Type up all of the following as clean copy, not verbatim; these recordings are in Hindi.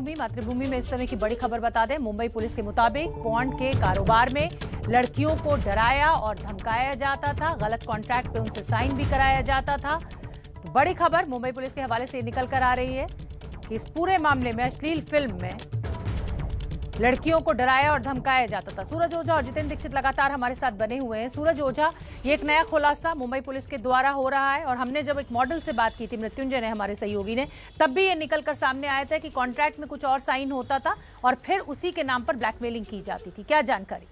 मातृभूमि में इस समय की बड़ी खबर बता दें। मुंबई पुलिस के मुताबिक पॉन्ड के कारोबार में लड़कियों को डराया और धमकाया जाता था, गलत कॉन्ट्रैक्ट पे उनसे साइन भी कराया जाता था। तो बड़ी खबर मुंबई पुलिस के हवाले से निकल कर आ रही है कि इस पूरे मामले में अश्लील फिल्म में लड़कियों को डराया और धमकाया जाता था। सूरज ओझा और जितेंद्र दीक्षित लगातार हमारे साथ बने हुए हैं। सूरज ओझा, ये एक नया खुलासा मुंबई पुलिस के द्वारा हो रहा है और हमने जब एक मॉडल से बात की थी, मृत्युंजय ने, हमारे सहयोगी ने, तब भी ये निकलकर सामने आया था कि कॉन्ट्रैक्ट में कुछ और साइन होता था और फिर उसी के नाम पर ब्लैकमेलिंग की जाती थी। क्या जानकारी?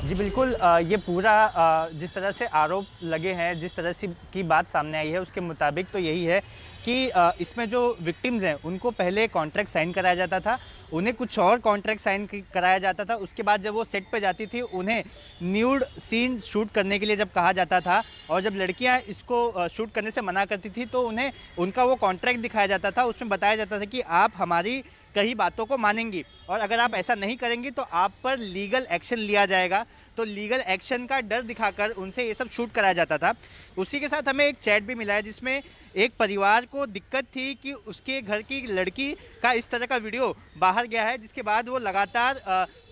जी बिल्कुल, ये पूरा जिस तरह से आरोप लगे हैं, जिस तरह से की बात सामने आई है, उसके मुताबिक तो यही है कि इसमें जो विक्टिम्स हैं उनको पहले कॉन्ट्रैक्ट साइन कराया जाता था, उन्हें कुछ और कॉन्ट्रैक्ट साइन कराया जाता था। उसके बाद जब वो सेट पे जाती थी, उन्हें न्यूड सीन शूट करने के लिए जब कहा जाता था और जब लड़कियां इसको शूट करने से मना करती थी तो उन्हें उनका वो कॉन्ट्रैक्ट दिखाया जाता था। उसमें बताया जाता था कि आप हमारी कई बातों को मानेंगी और अगर आप ऐसा नहीं करेंगी तो आप पर लीगल एक्शन लिया जाएगा। तो लीगल एक्शन का डर दिखाकर उनसे ये सब शूट कराया जाता था। उसी के साथ हमें एक चैट भी मिला है जिसमें एक परिवार को दिक्कत थी कि उसके घर की लड़की का इस तरह का वीडियो बाहर गया है, जिसके बाद वो लगातार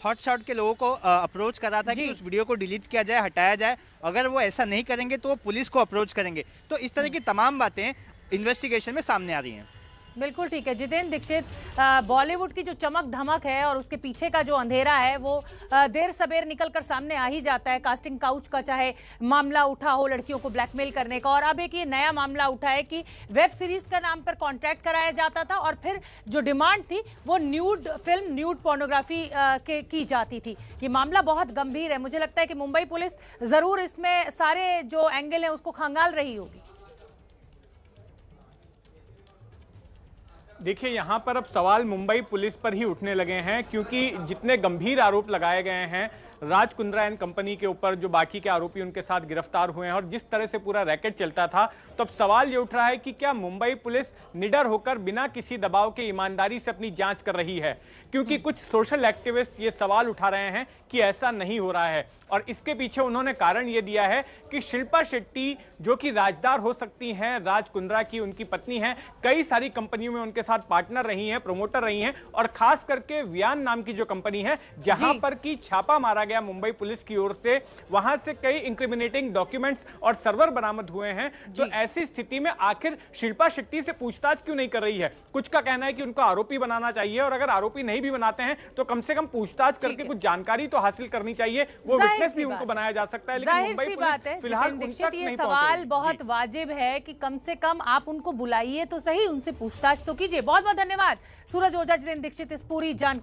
हॉटशॉट के लोगों को अप्रोच कर रहा था कि उस वीडियो को डिलीट किया जाए, हटाया जाए। अगर वो ऐसा नहीं करेंगे तो वो पुलिस को अप्रोच करेंगे। तो इस तरह की तमाम बातें इन्वेस्टिगेशन में सामने आ रही हैं। बिल्कुल ठीक है। जितेंद्र दीक्षित, बॉलीवुड की जो चमक धमक है और उसके पीछे का जो अंधेरा है वो देर सबेर निकलकर सामने आ ही जाता है। कास्टिंग काउच का चाहे मामला उठा हो लड़कियों को ब्लैकमेल करने का, और अब एक ये नया मामला उठा है कि वेब सीरीज का नाम पर कॉन्ट्रैक्ट कराया जाता था और फिर जो डिमांड थी वो न्यूड फिल्म, न्यूड पोर्नोग्राफी की जाती थी। ये मामला बहुत गंभीर है। मुझे लगता है कि मुंबई पुलिस जरूर इसमें सारे जो एंगल है उसको खंगाल रही होगी। देखिए, यहाँ पर अब सवाल मुंबई पुलिस पर ही उठने लगे हैं, क्योंकि जितने गंभीर आरोप लगाए गए हैं राज कुंद्रा एंड कंपनी के ऊपर, जो बाकी के आरोपी उनके साथ गिरफ्तार हुए हैं और जिस तरह से पूरा रैकेट चलता था, तो अब सवाल ये उठ रहा है कि क्या मुंबई पुलिस निडर होकर बिना किसी दबाव के ईमानदारी से अपनी जांच कर रही है? क्योंकि कुछ सोशल एक्टिविस्ट ये सवाल उठा रहे हैं कि ऐसा नहीं हो रहा है और इसके पीछे उन्होंने कारण ये दिया है कि शिल्पा शेट्टी, जो कि राजदार हो सकती हैं, राज कुंद्रा की उनकी पत्नी है, कई सारी कंपनियों में उनके साथ पार्टनर रही हैं, प्रमोटर रही हैं और खास करके वियान नाम की जो कंपनी है जहां पर की छापा मारा गया मुंबई पुलिस की ओर से, वहां से कई इंक्रिमिनेटिंग डॉक्यूमेंट्स और सर्वर बरामद हुए हैं। तो ऐसी स्थिति में आखिर शिल्पा शेट्टी से पूछताछ क्यों नहीं कर रही है? कुछ का कहना है कि उनको आरोपी बनाना चाहिए और अगर आरोपी नहीं भी बनाते हैं तो कम से कम पूछताछ करके कुछ जानकारी तो हासिल करनी चाहिए, वो विटनेस भी उनको बनाया जा सकता है। लेकिन मुंबई पुलिस फिलहाल उन तक नहीं पहुंची। सवाल बहुत वाजिब है कि कम से कम आप उनको बुलाइए तो सही, उनसे पूछताछ तो कीजिए। बहुत बहुत धन्यवाद सूरज ओझा, जितेंद्र दीक्षित, इस पूरी जानकारी